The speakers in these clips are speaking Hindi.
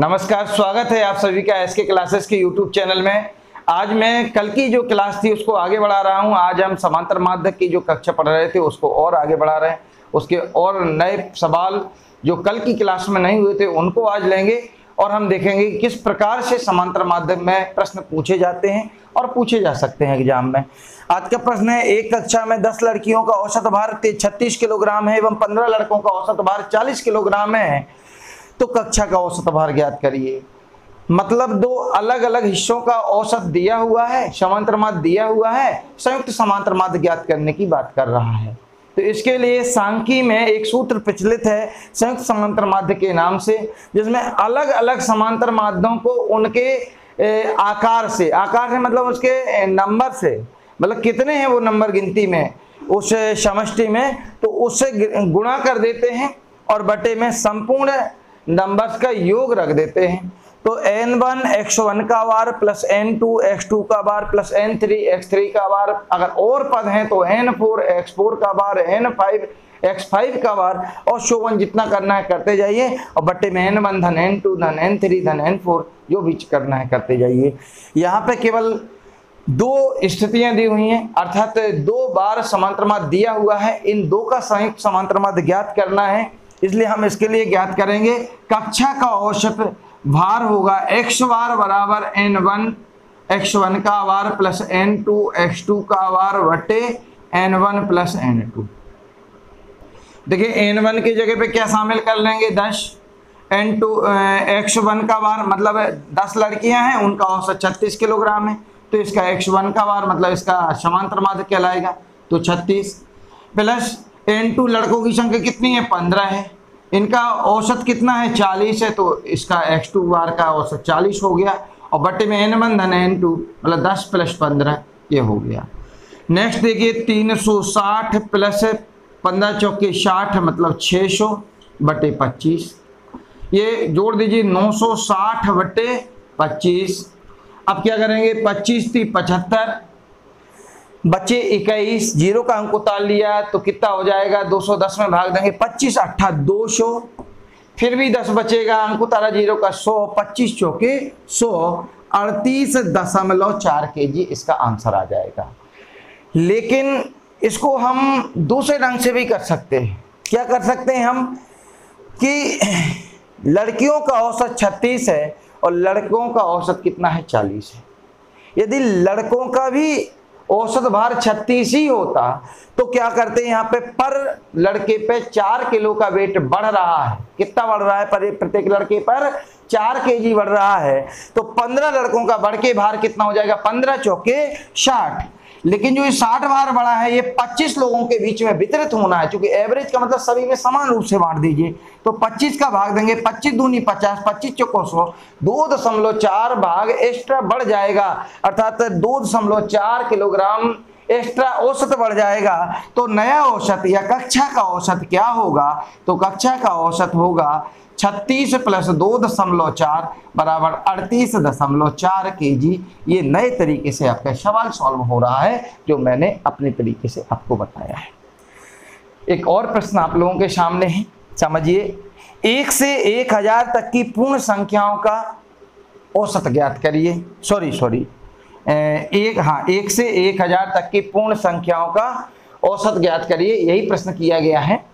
नमस्कार, स्वागत है आप सभी का एसके क्लासेस के यूट्यूब चैनल में। आज मैं कल की जो क्लास थी उसको आगे बढ़ा रहा हूं। आज हम समांतर माध्यक की जो कक्षा पढ़ रहे थे उसको और आगे बढ़ा रहे हैं। उसके और नए सवाल जो कल की क्लास में नहीं हुए थे उनको आज लेंगे और हम देखेंगे किस प्रकार से समांतर माध्यक में प्रश्न पूछे जाते हैं और पूछे जा सकते हैं एग्जाम में। आज का प्रश्न है, एक कक्षा में 10 लड़कियों का औसत भार 36 किलोग्राम है एवं 15 लड़कों का औसत भार 40 किलोग्राम है, तो कक्षा का औसत भार ज्ञात करिए। मतलब दो अलग अलग हिस्सों का औसत दिया हुआ है, समांतर माध्य दिया हुआ है, संयुक्त समांतर माध्य ज्ञात करने की बात कर रहा है। तो इसके लिए सांख्यिकी में एक सूत्र प्रचलित है संयुक्त समांतर माध्य के नाम से, जिसमें अलग अलग समांतर माध्यों को उनके आकार से मतलब उसके नंबर से, मतलब कितने हैं वो नंबर गिनती में उस समष्टि में, तो उससे गुणा कर देते हैं और बटे में संपूर्ण नंबर्स का योग रख देते हैं। तो n1 x1 का बार प्लस n2 x2 का बार प्लस n3 x3 का बार, अगर और पद हैं तो n4 x4 का बार, n5 x5 का बार और शोवन जितना करना है करते जाइए और बट्टे में n1 धन n2 धन n3 धन n4 जो भी करना है करते जाइए। यहाँ पे केवल दो स्थितियां दी हुई हैं, अर्थात दो बार समांतर माध्य दिया हुआ है, इन दो का संयुक्त समांतर माध्य ज्ञात करना है। इसलिए हम इसके लिए ज्ञात करेंगे कक्षा का औसत भार होगा x बार बराबर n1 x1 का बार प्लस n2 x2 का बार बटे n1 प्लस n2। देखिए n1 की जगह पे क्या शामिल कर लेंगे 10, n2 x1 का बार मतलब 10 लड़कियां हैं, उनका औसत 36 किलोग्राम है, तो इसका x1 का बार मतलब इसका समांतर माध्य कहलाएगा, तो 36 प्लस n2 लड़कों की संख्या कितनी है 15 है, इनका औसत कितना है 40 है, तो इसका x2 बार का औसत 40 हो गया और बटे में n1 धन n2 मतलब 10 प्लस 15 ये हो गया। नेक्स्ट देखिए 360 प्लस 15 चौके 60 मतलब 600 बटे 25, ये जोड़ दीजिए 960 बटे 25। अब क्या करेंगे 25 थी 75 बच्चे 21, जीरो का अंक उतार लिया तो कितना हो जाएगा 210 में भाग देंगे 25 अट्ठा 200, फिर भी 10 बचेगा, अंक उतारा जीरो का 100, 25 चौके 100 38.4 kg इसका आंसर आ जाएगा। लेकिन इसको हम दूसरे ढंग से भी कर सकते हैं। क्या कर सकते हैं हम कि लड़कियों का औसत 36 है और लड़कों का औसत कितना है 40 है। यदि लड़कों का भी औसत भार 36 ही होता तो क्या करते हैं, यहाँ पे पर लड़के पे 4 किलो का वेट बढ़ रहा है। कितना बढ़ रहा है, पर प्रत्येक लड़के पर 4 kg बढ़ रहा है, तो 15 लड़कों का बढ़ के भार कितना हो जाएगा 15 चौके 60। लेकिन जो ये 60 भार बढ़ा है ये 25 लोगों के बीच में वितरित होना है, क्योंकि एवरेज का मतलब सभी में समान रूप से बांट दीजिए, तो 25 का भाग देंगे 25 दूनी 50 25 चौको 100, 2.4 भाग एक्स्ट्रा बढ़ जाएगा, अर्थात 2.4 किलोग्राम एक्स्ट्रा औसत बढ़ जाएगा। तो नया औसत या कक्षा का औसत क्या होगा, तो कक्षा का औसत होगा 36 प्लस 2.4 बराबर 38.4 kg। ये नए तरीके से आपका सवाल सॉल्व हो रहा है जो मैंने अपने तरीके से आपको बताया है। एक और प्रश्न आप लोगों के सामने है, समझिए। 1 से 1000 तक की पूर्ण संख्याओं का औसत ज्ञात करिए। 1 से 1000 तक की पूर्ण संख्याओं का औसत ज्ञात करिए, यही प्रश्न किया गया है।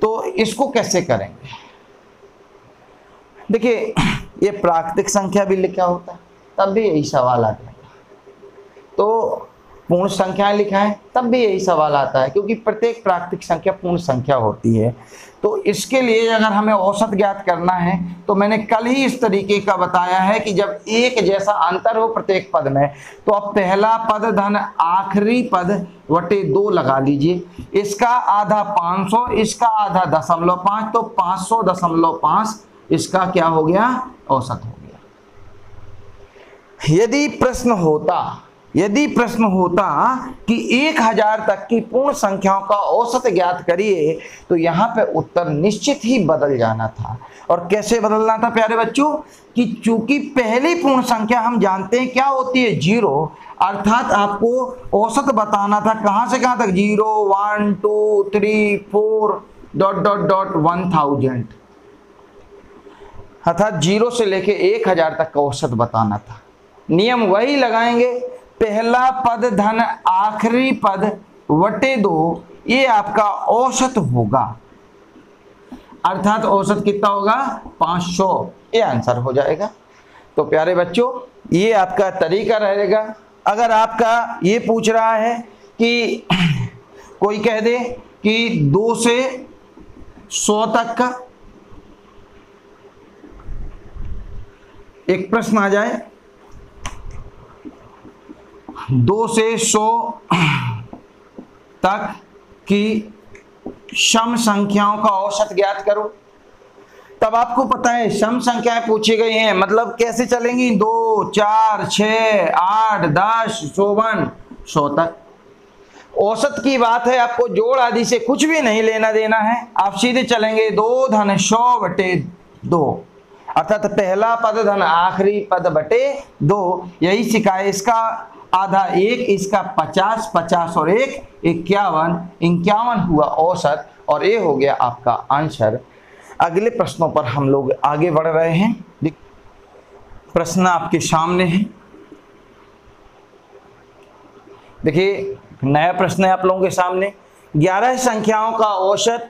तो इसको कैसे करेंगे, देखिए ये प्राकृतिक संख्या भी लिखा होता है तब भी यही सवाल आता है, तो पूर्ण संख्याएं लिखा है तब भी यही सवाल आता है, क्योंकि प्रत्येक प्राकृतिक संख्या पूर्ण संख्या होती है। तो इसके लिए अगर हमें औसत ज्ञात करना है तो मैंने कल ही इस तरीके का बताया है कि जब एक जैसा अंतर हो प्रत्येक पद में, तो अब पहला पद धन आखिरी पद बटे 2 लगा लीजिए। इसका आधा 500, इसका आधा 0.5, तो 500.5 इसका क्या हो गया औसत हो गया। यदि प्रश्न होता कि 1000 तक की पूर्ण संख्याओं का औसत ज्ञात करिए, तो यहाँ पे उत्तर निश्चित ही बदल जाना था। और कैसे बदलना था प्यारे बच्चों, कि चूंकि पहली पूर्ण संख्या हम जानते हैं क्या होती है 0, अर्थात आपको औसत बताना था कहां से कहां तक 0 1 2 3 4 ... 1000। अर्थात 0 से लेके 1000 तक का औसत बताना था। नियम वही लगाएंगे, पहला पद धन आखिरी पद बटे 2, ये आपका औसत होगा। अर्थात औसत कितना होगा 500, ये आंसर हो जाएगा। तो प्यारे बच्चों, ये आपका तरीका रहेगा। अगर आपका ये पूछ रहा है कि कोई कह दे कि 2 से 100 तक का एक प्रश्न आ जाए, 2 से 100 तक की सम संख्याओं का औसत ज्ञात करो, तब आपको पता है सम संख्याएं पूछी गई हैं, मतलब कैसे चलेंगी, 2, 4, 6, 8, 10, 100 तक। औसत की बात है, आपको जोड़ आदि से कुछ भी नहीं लेना देना है, आप सीधे चलेंगे 2 धन 100 बटे 2, अर्थात पहला पद धन आखिरी पद बटे 2, यही सिखाए। इसका आधा 1, इसका 50, 50 और 1 51, 51 हुआ औसत, और ये हो गया आपका आंसर। अगले प्रश्नों पर हम लोग आगे बढ़ रहे हैं। प्रश्न आपके सामने है, देखिए नया प्रश्न है आप लोगों के सामने। 11 संख्याओं का औसत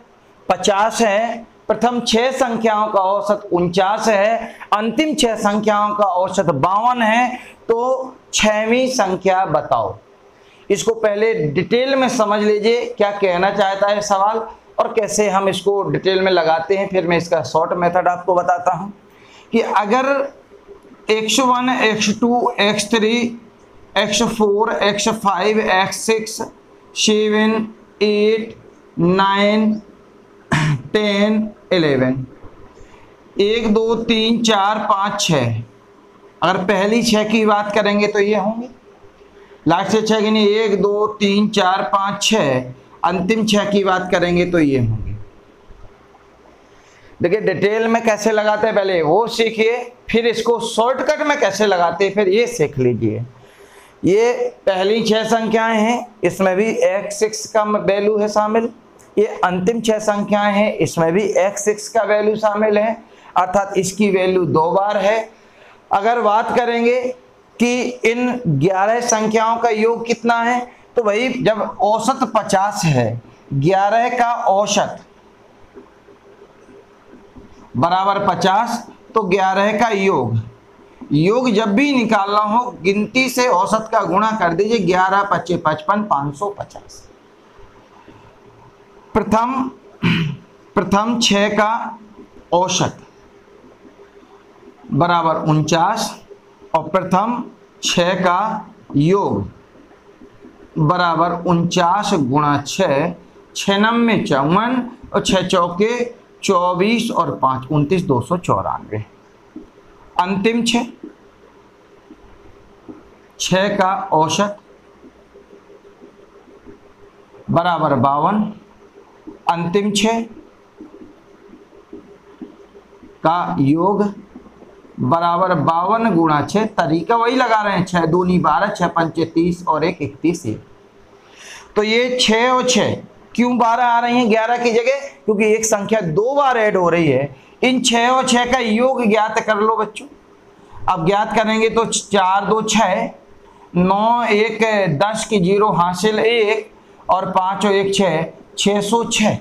50 है, प्रथम 6 संख्याओं का औसत 49 है, अंतिम 6 संख्याओं का औसत 52 है, तो 6वीं संख्या बताओ। इसको पहले डिटेल में समझ लीजिए क्या कहना चाहता है सवाल, और कैसे हम इसको डिटेल में लगाते हैं। फिर मैं इसका शॉर्ट मेथड आपको बताता हूं कि अगर x1, x2, x3, x4, x5, x6, 7, 8, 9, 10, 11, 1, 2, 3, 4, 5, 6, अगर पहली 6 की बात करेंगे तो ये होंगे, लास्ट से 6 की नहीं, 1, 2, 3, 4, 5, 6, अंतिम 6 की बात करेंगे तो ये होंगे। देखिए डिटेल में कैसे लगाते हैं पहले वो सीखिए, फिर इसको शॉर्टकट में कैसे लगाते हैं फिर ये सीख लीजिए। ये पहली 6 संख्याएं हैं, इसमें भी x6 का वैल्यू है शामिल, ये अंतिम 6 संख्याएं हैं, इसमें भी x6 का वैल्यू शामिल है, अर्थात इसकी वैल्यू 2 बार है। अगर बात करेंगे कि इन 11 संख्याओं का योग कितना है, तो भाई जब औसत 50 है, 11 का औसत बराबर 50, तो 11 का योग जब भी निकालना हो गिनती से औसत का गुणा कर दीजिए, 11 25 55 550। प्रथम 6 का औसत बराबर 49 और प्रथम 6 का योग बराबर 49 गुणा 6, 6 9 54 और 6 चौके 24 और 5 29 294। अंतिम 6 का औसत बराबर 52, अंतिम 6 का योग बराबर 52 गुणा 6, तरीका वही लगा रहे हैं, 6 दूनी 12, 6 पंचे 30 और 1 31। तो ये 6 और 6 क्यों 12 आ रही हैं 11 की जगह, क्योंकि एक संख्या 2 बार ऐड हो रही है। इन 6 और 6 का योग ज्ञात कर लो बच्चों। अब ज्ञात करेंगे तो 4 2 6, 9 1 10 की 0 हासिल 1 और 5 और 1 6, 606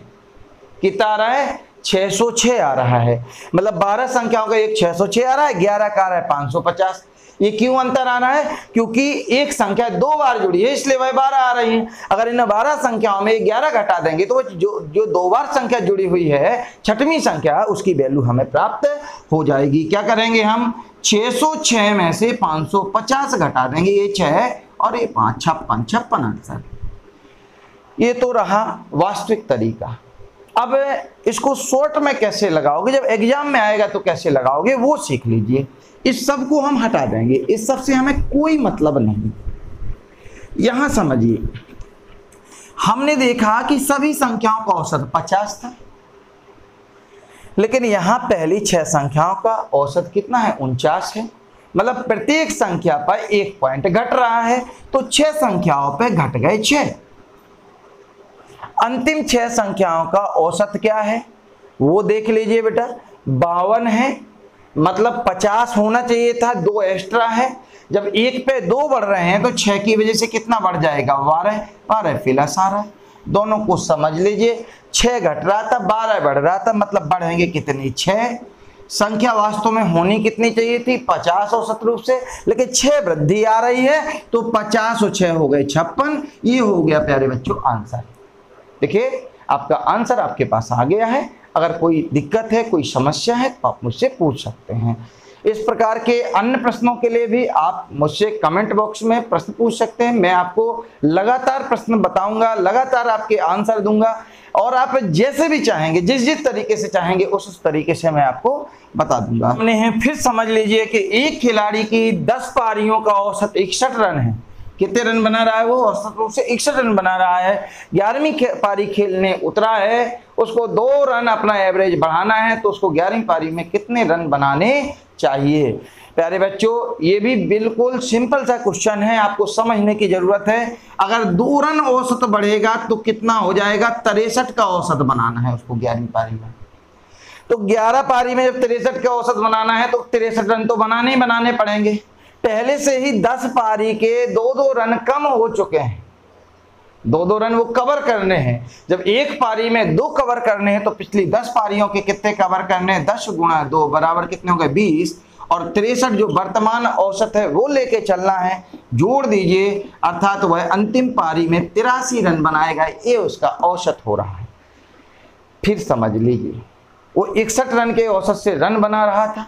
कितना आ रहा है, 606 आ रहा है। मतलब 12 संख्याओं का एक 606 आ रहा है, 11 का आ रहा है 550। ये क्यों अंतर आ रहा है, क्योंकि एक संख्या 2 बार जुड़ी है इसलिए वह 12 आ रही है। अगर इन 12 संख्याओं में 11 घटा देंगे तो जो 2 बार संख्या जुड़ी हुई है, 6वीं संख्या, उसकी वैल्यू हमें प्राप्त हो जाएगी। क्या करेंगे हम, 606 में से 550 घटा देंगे, ये 6 और ये 5, 56 आंसर। ये तो रहा वास्तविक तरीका। अब इसको शॉर्ट में कैसे लगाओगे, जब एग्जाम में आएगा तो कैसे लगाओगे वो सीख लीजिए। इस सब को हम हटा देंगे, इस सब से हमें कोई मतलब नहीं। यहां समझिए, हमने देखा कि सभी संख्याओं का औसत 50 था, लेकिन यहां पहली 6 संख्याओं का औसत कितना है, 49 है। मतलब प्रत्येक संख्या पर 1 पॉइंट घट रहा है, तो 6 संख्याओं पे घट गए 6। अंतिम 6 संख्याओं का औसत क्या है वो देख लीजिए बेटा, 52 है, मतलब 50 होना चाहिए था, 2 एक्स्ट्रा है। जब 1 पे 2 बढ़ रहे हैं तो 6 की वजह से कितना बढ़ जाएगा, 12। 12 प्लस आ रहा है, दोनों को समझ लीजिए। 6 घट रहा था, 12 बढ़ रहा था, मतलब बढ़ेंगे कितनी, 6। संख्या वास्तव में होनी कितनी चाहिए थी, 50 औसत रूप से, लेकिन 6 वृद्धि आ रही है तो 50 और 6 हो गए 56। ये हो गया प्यारे बच्चों आंसर। देखिए आपका आंसर आपके पास आ गया है। अगर कोई दिक्कत है, कोई समस्या है तो आप मुझसे पूछ सकते हैं। इस प्रकार के अन्य प्रश्नों के लिए भी आप मुझसे कमेंट बॉक्स में प्रश्न पूछ सकते हैं। मैं आपको लगातार प्रश्न बताऊंगा, लगातार आपके आंसर दूंगा, और आप जैसे भी चाहेंगे, जिस जिस तरीके से चाहेंगे उस तरीके से मैं आपको बता दूंगा। हमने हैं, फिर समझ लीजिए कि एक खिलाड़ी की 10 पारियों का औसत 61 रन है। कितने रन बना रहा है वो, औसत रूप से 61 रन बना रहा है। 11वीं पारी खेलने उतरा है, उसको 2 रन अपना एवरेज बढ़ाना है, तो उसको 11वीं पारी में कितने रन बनाने चाहिए। प्यारे बच्चों ये भी बिल्कुल सिंपल सा क्वेश्चन है, आपको समझने की जरूरत है। अगर 2 रन औसत बढ़ेगा तो कितना हो जाएगा, 63 का औसत बनाना है उसको 11वीं पारी में। तो 11 पारी में जब 63 का औसत बनाना है तो 63 रन तो बनाने ही बनाने पड़ेंगे। पहले से ही 10 पारी के 2-2 रन कम हो चुके हैं, 2-2 रन वो कवर करने हैं। जब एक पारी में 2 कवर करने हैं तो पिछली 10 पारियों के कितने कवर करने हैं, 10 गुणा 2 बराबर कितने हो गए, 20। और 63 जो वर्तमान औसत है वो लेके चलना है, जोड़ दीजिए, अर्थात वह अंतिम पारी में 83 रन बनाएगा, ये उसका औसत हो रहा है। फिर समझ लीजिए वो 61 रन के औसत से रन बना रहा था,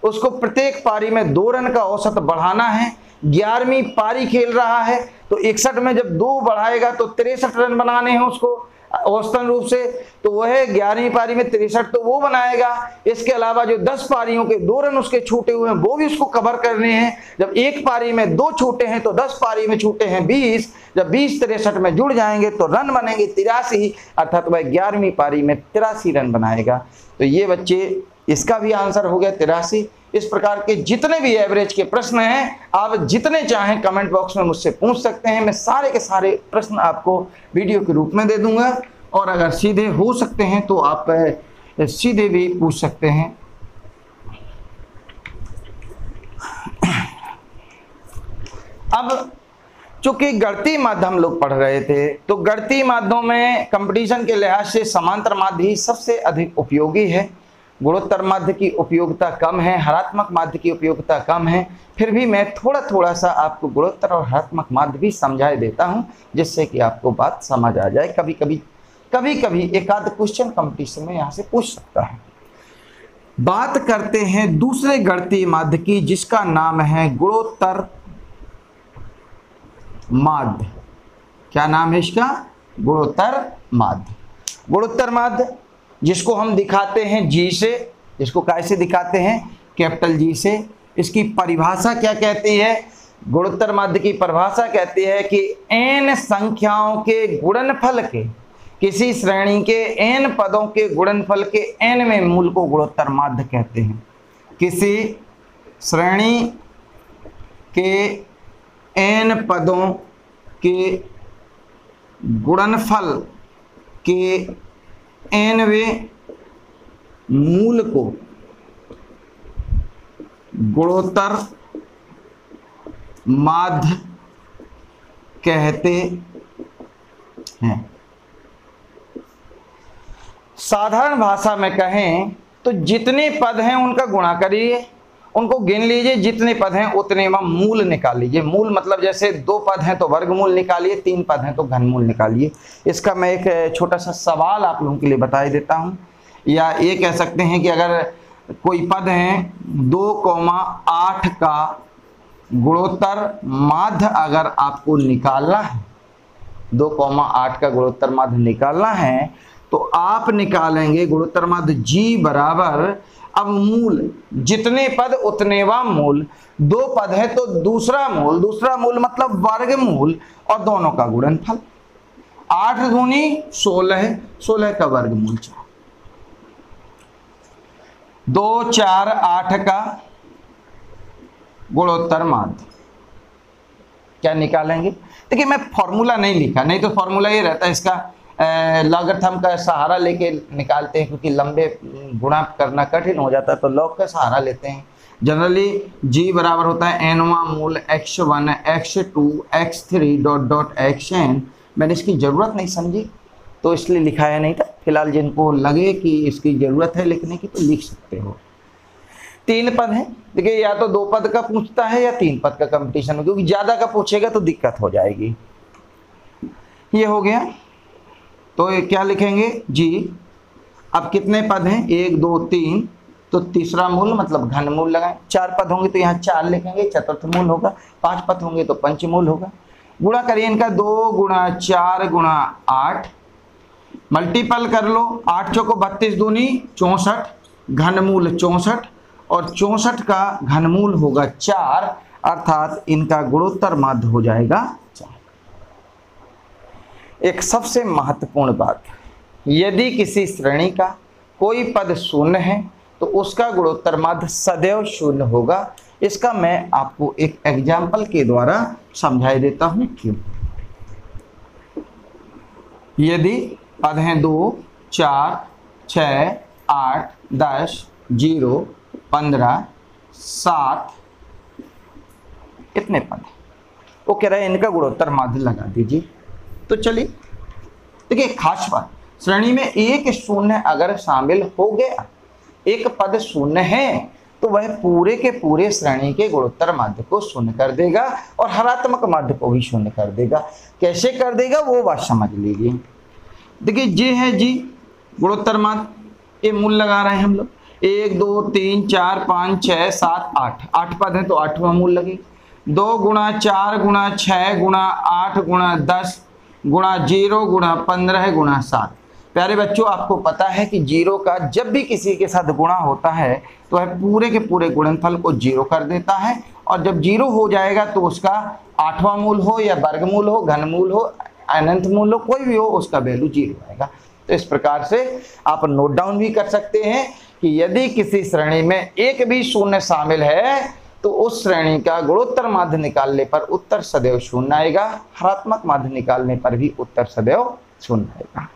उसको प्रत्येक पारी में 2 रन का औसत बढ़ाना है। 11वीं पारी खेल रहा है तो 61 में जब 2 बढ़ाएगा तो 63 रन बनाने हैं उसको औसतन रूप से, तो वह 11वीं पारी में 63 तो वो बनाएगा। इसके अलावा जो 10 पारियों के 2 रन उसके छूटे हुए हैं वो भी उसको कवर करने हैं। जब एक पारी में 2 छूटे हैं तो 10 पारी में छूटे हैं 20, जब 20 63 में जुड़ जाएंगे तो रन बनेंगे 83, अर्थात वह 11वीं पारी में 83 रन बनाएगा। तो ये बच्चे इसका भी आंसर हो गया 83। इस प्रकार के जितने भी एवरेज के प्रश्न हैं आप जितने चाहें कमेंट बॉक्स में मुझसे पूछ सकते हैं, मैं सारे के सारे प्रश्न आपको वीडियो के रूप में दे दूंगा। और अगर सीधे हो सकते हैं तो आप सीधे भी पूछ सकते हैं। अब चूंकि गणितीय माध्य हम लोग पढ़ रहे थे, तो गणितीय माध्यों में कंपटीशन के लिहाज से समांतर माध्य ही सबसे अधिक उपयोगी है। गुणोत्तर माध्य की उपयोगिता कम है, हरात्मक माध्य की उपयोगिता कम है। फिर भी मैं थोड़ा सा आपको गुणोत्तर और हरात्मक माध्य भी समझा देता हूं, जिससे कि आपको बात समझ आ जाए। कभी कभी एक आध क्वेश्चन कंपटीशन में यहाँ से पूछ सकता है। बात करते हैं दूसरे गणितीय माध्य की, जिसका नाम है गुणोत्तर माध्य। क्या नाम है इसका, गुणोत्तर माध्य। गुणोत्तर माध्य जिसको हम दिखाते हैं जी से, जिसको कैसे दिखाते हैं, कैपिटल जी से। इसकी परिभाषा क्या कहती है, गुणोत्तर माध्य की परिभाषा कहती है कि n संख्याओं के गुणनफल के, किसी श्रेणी के n पदों के गुणनफल के nवें मूल को गुणोत्तर माध्य कहते हैं। किसी श्रेणी के n पदों के गुणनफल के nवें मूल को गुणोत्तर माध्य कहते हैं। साधारण भाषा में कहें तो जितने पद हैं उनका गुणा करिए, उनको गिन लीजिए, जितने पद हैं उतने में मूल निकाल लीजिए। मूल मतलब जैसे 2 पद हैं तो वर्गमूल निकालिए, 3 पद हैं तो घनमूल निकालिए। इसका मैं एक छोटा सा सवाल आप लोगों के लिए बता देता हूं, या ये कह सकते हैं कि अगर कोई पद हैं 2,8 का गुणोत्तर माध्य अगर आपको निकालना है, 2,8 का गुणोत्तर माध्य निकालना है, तो आप निकालेंगे गुणोत्तर माध्य जी बराबर, अब मूल जितने पद उतने वा मूल, 2 पद है तो दूसरा मूल मतलब वर्गमूल, और दोनों का गुणनफल। 8 दूनी 16, 16 का वर्गमूल 4, 2, 4, 8 का गुणोत्तर माध्य क्या निकालेंगे। देखिए मैं फॉर्मूला नहीं लिखा, नहीं तो फॉर्मूला ये रहता है इसका लॉगरिथम का सहारा लेके निकालते हैं, क्योंकि लंबे गुणा करना कठिन हो जाता है तो लॉग का सहारा लेते हैं। जनरली g बराबर होता है nवां मूल x1 x2 x3 dot dot xn। मैंने इसकी ज़रूरत नहीं समझी तो इसलिए लिखाया नहीं था। फिलहाल जिनको लगे कि इसकी ज़रूरत है लिखने की तो लिख सकते हो। 3 पद हैं, देखिए या तो 2 पद का पूछता है या 3 पद का कंपटीशन में, क्योंकि ज़्यादा का पूछेगा तो दिक्कत हो जाएगी। ये हो गया, तो ये क्या लिखेंगे g। अब कितने पद हैं, 1 2 3, तो तीसरा मूल मतलब घन मूल लगाएं। 4 पद होंगे तो यहाँ 4 लिखेंगे, चतुर्थ मूल होगा। 5 पद होंगे तो पंचमूल होगा। गुणा करिए इनका, 2 गुणा 4 गुणा 8, मल्टीपल कर लो। 8 चौको 32 दूनी 64, घनमूल 64 और 64 का घनमूल होगा 4, अर्थात इनका गुणोत्तर माध्य हो जाएगा 4। एक सबसे महत्वपूर्ण बात, यदि किसी श्रेणी का कोई पद शून्य है तो उसका गुणोत्तर माध्य सदैव शून्य होगा। इसका मैं आपको एक एग्जाम्पल के द्वारा समझाई देता हूं क्यों। यदि पद हैं 2 4 6 8 10 0 15 7, इतने पद वो कह रहे हैं इनका गुणोत्तर माध्य लगा दीजिए। तो चलिए देखिए, खास बात, श्रेणी में एक शून्य अगर शामिल हो गया, एक पद शून्य है तो वह पूरे के पूरे श्रेणी के गुणोत्तर माध्य को शून्य कर देगा और हरात्मक माध्य को भी शून्य कर देगा। कैसे कर देगा वो बात समझ लीजिए। देखिए जे है जी गुणोत्तर माध्य, ये मूल लगा रहे हैं हम लोग। 1 2 3 4 5 6 7 8, 8 पद हैं तो 8वां मूल लगे। 2 गुणा 4 गुणा 6 गुणा 8 गुणा 10 गुणा 0 गुणा 15 गुणा 7। प्यारे बच्चों, आपको पता है कि 0 का जब भी किसी के साथ गुणा होता है तो वह पूरे के पूरे गुणनफल को 0 कर देता है, और जब 0 हो जाएगा तो उसका 8वां मूल हो या वर्गमूल हो, घनमूल हो, अनंत मूल हो, कोई भी हो, उसका वैल्यू 0 आएगा। तो इस प्रकार से आप नोट डाउन भी कर सकते हैं कि यदि किसी श्रेणी में एक भी शून्य शामिल है तो उस श्रेणी का गुणोत्तर माध्य निकालने पर उत्तर सदैव शून्य आएगा, हरात्मक माध्य निकालने पर भी उत्तर सदैव शून्य आएगा।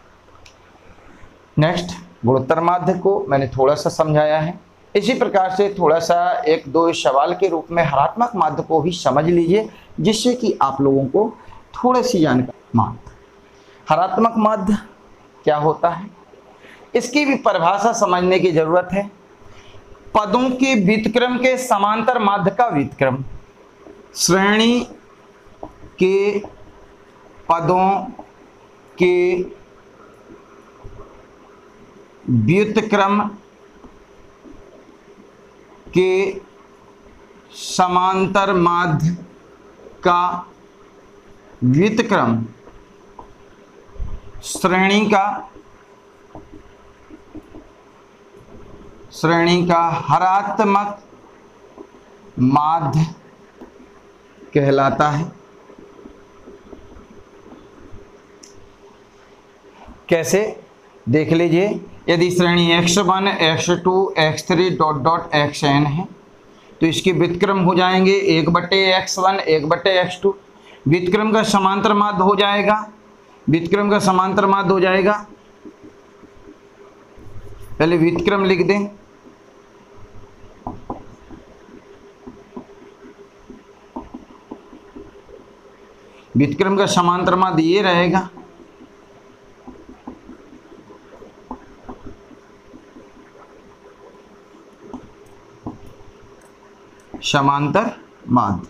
नेक्स्ट, गुणोत्तर माध्य को मैंने थोड़ा सा समझाया है। इसी प्रकार से थोड़ा सा 1-2 सवाल के रूप में हरात्मक माध्य को भी समझ लीजिए, जिससे कि आप लोगों को थोड़ी सी जानकारी। हरात्मक माध्य क्या होता है, इसकी भी परिभाषा समझने की जरूरत है। पदों के व्युत्क्रम के समांतर माध्य का व्युत्क्रम, श्रेणी के पदों के व्युत्क्रम के समांतर माध्य का व्युत्क्रम श्रेणी का हरात्मक माध्य कहलाता है। कैसे, देख लीजिए। यदि श्रेणी x1 x2 x3 dot dot xn है तो इसके व्युत्क्रम हो जाएंगे 1/x1 1/x2। व्युत्क्रम का समांतर माध्य हो जाएगा, व्युत्क्रम का समांतर माध्य हो जाएगा, पहले व्युत्क्रम लिख दें। व्युत्क्रम का समांतर माध्य ये रहेगा, समांतर माध्य।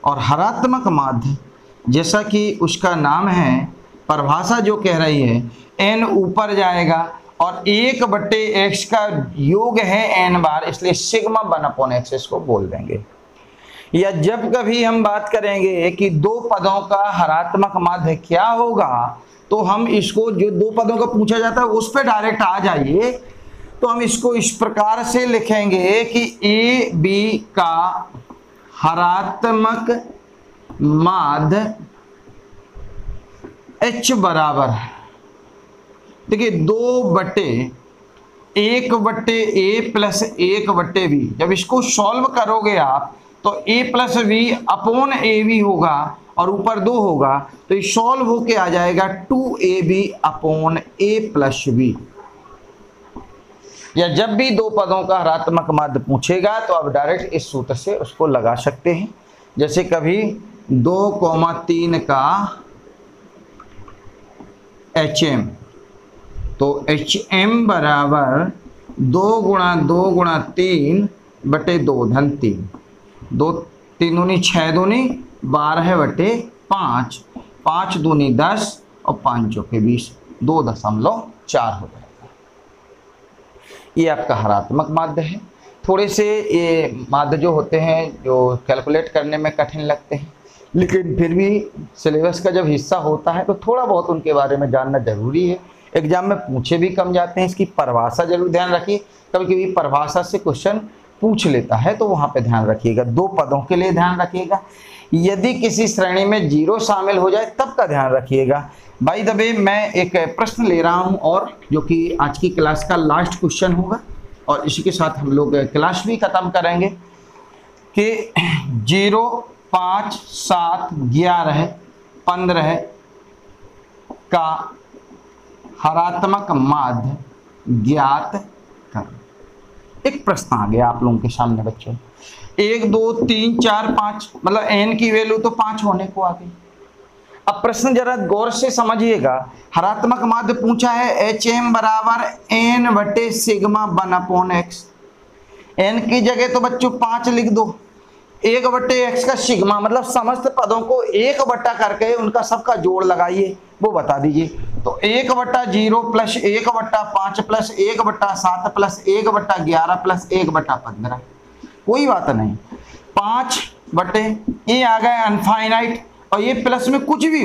और हरात्मक माध्य जैसा कि उसका नाम है, परिभाषा जो कह रही है, n ऊपर जाएगा और 1/x का योग है n बार, इसलिए सिग्मा 1/x इसको बोल देंगे। या जब कभी हम बात करेंगे कि 2 पदों का हरात्मक माध्य क्या होगा, तो हम इसको जो 2 पदों का पूछा जाता है उस पर डायरेक्ट आ जाइए, तो हम इसको इस प्रकार से लिखेंगे कि ए बी का हरात्मक माध्य h बराबर है, देखिए 2/1/a प्लस 1/b। जब इसको सॉल्व करोगे आप तो a plus b upon a b होगा और ऊपर 2 होगा, तो ये सॉल्व होके आ जाएगा 2ab upon a plus B. या जब भी दो पदों का हरात्मक माध्य पूछेगा तो आप डायरेक्ट इस सूत्र से उसको लगा सकते हैं। जैसे कभी 2,3 का HM, तो HM बराबर 2 गुणा 2 गुणा 3 बटे 2 धन 3, 2 3 दूनी 6 दूनी 12 बटे 5, 5 दूनी 10 और 5 चौके 20, 2.4 हो जाएगा। ये आपका हरात्मक माध्य है। थोड़े से ये माध्य जो होते हैं जो कैलकुलेट करने में कठिन लगते हैं, लेकिन फिर भी सिलेबस का जब हिस्सा होता है तो थोड़ा बहुत उनके बारे में जानना जरूरी है। एग्जाम में पूछे भी कम जाते हैं। इसकी परिभाषा जरूर ध्यान रखिए, कभी कभी परिभाषा से क्वेश्चन पूछ लेता है तो वहाँ पे ध्यान रखिएगा। दो पदों के लिए ध्यान रखिएगा, यदि किसी श्रेणी में 0 शामिल हो जाए तब का ध्यान रखिएगा। बाय द वे मैं एक प्रश्न ले रहा हूँ और जो कि आज की क्लास का लास्ट क्वेश्चन होगा और इसी के साथ हम लोग क्लास भी खत्म करेंगे कि 0, 5, 7, 11, 15 का हरात्मक माध्य ज्ञात कर। एक प्रश्न आ गया आप लोगों के सामने बच्चों, 1, 2, 3, 4, 5 मतलब n की वैल्यू तो 5 होने को आ गई। अब प्रश्न जरा गौर से समझिएगा, हरात्मक माध्य पूछा है HM बराबर n बटे सिग्मा 1 अपॉन x। n की जगह तो बच्चों 5 लिख दो, 1 बटे x का सिग्मा मतलब समस्त पदों को 1 बटा करके उनका सबका जोड़ लगाइए, वो बता दीजिए। तो 1 बटा 0 प्लस 1 बटा 5 प्लस 1 बटा 7 प्लस 1 बटा 11 प्लस 1 बटा 15, कोई बात नहीं। 5 बटे ये आ गए अनफाइनाइट और ये प्लस में कुछ भी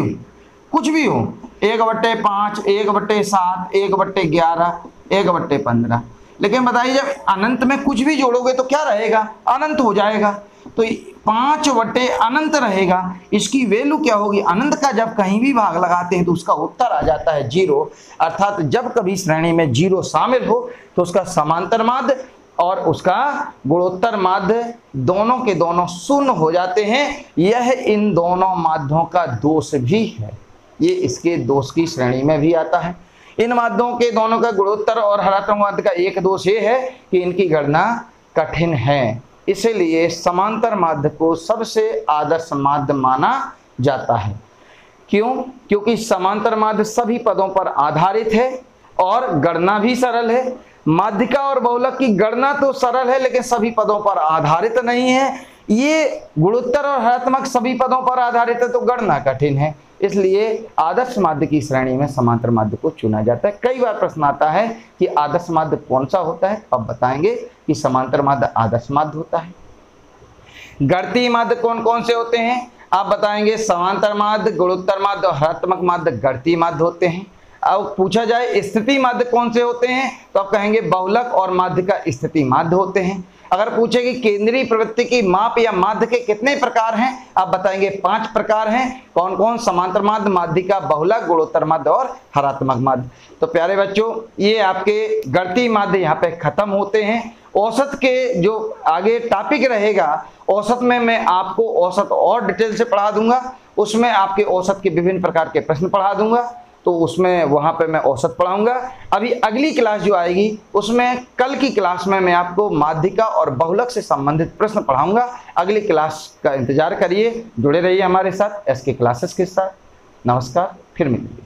हो 1 बटे 5, 1 बटे 7, 1 बटे 11, 1 बटे 15। लेकिन बताइए जब अनंत में कुछ भी जोड़ोगे तो क्या रहेगा, अनंत हो जाएगा। तो 5 बटे अनंत रहेगा, इसकी वैल्यू क्या होगी, अनंत का जब कहीं भी भाग लगाते हैं तो उसका उत्तर आ जाता है 0। अर्थात जब कभी श्रेणी में 0 शामिल हो तो उसका समांतर माध्य और उसका गुणोत्तर माध्य दोनों के दोनों शून्य हो जाते हैं। यह इन दोनों माध्यों का दोष भी है, ये इसके दोष की श्रेणी में भी आता है। इन माध्यों के दोनों का गुणोत्तर और हरात्मक माध्य का एक दोष ये है कि इनकी गणना कठिन है, इसलिए समांतर माध्य को सबसे आदर्श माध्य माना जाता है। क्यों? क्योंकि समांतर माध्य सभी पदों पर आधारित है और गणना भी सरल है। माध्यिका और बहुलक की गणना तो सरल है लेकिन सभी पदों पर आधारित नहीं है। ये गुणोत्तर और हरात्मक सभी पदों पर आधारित है तो गणना कठिन है, इसलिए आदर्श माध्य की श्रेणी में समांतर माध्य को चुना जाता है। कई बार प्रश्न आता है कि आदर्श माध्य कौन सा होता है, अब बताएंगे कि समांतर माध्य आदर्श माध्य होता है। गणितीय माध्य कौन कौन से होते हैं आप बताएंगे, समांतर माध्य, गुणोत्तर माध्य और हरात्मक माध्य गणितीय माध्य होते हैं। अब पूछा जाए स्थिति माध्य कौन से होते हैं तो आप कहेंगे बहुलक और माध्य का स्थिति माध्य होते हैं। अगर पूछे कि केंद्रीय प्रवृत्ति की माप या माध्य के कितने प्रकार हैं आप बताएंगे 5 प्रकार हैं। कौन कौन? समांतर माध्य, माध्यिका, बहुलक, गुणोत्तर माध्य और हरात्मक माध्य। तो प्यारे बच्चों ये आपके गणितीय माध्य यहाँ पे खत्म होते हैं। औसत के जो आगे टॉपिक रहेगा, औसत में मैं आपको औसत और डिटेल से पढ़ा दूंगा, उसमें आपके औसत के विभिन्न प्रकार के प्रश्न पढ़ा दूंगा, तो उसमें वहां पे मैं औसत पढ़ाऊंगा। अभी अगली क्लास जो आएगी उसमें कल की क्लास में मैं आपको माध्यिका और बहुलक से संबंधित प्रश्न पढ़ाऊंगा। अगली क्लास का इंतजार करिए, जुड़े रहिए हमारे साथ एसके क्लासेस के साथ। नमस्कार, फिर मिलेंगे।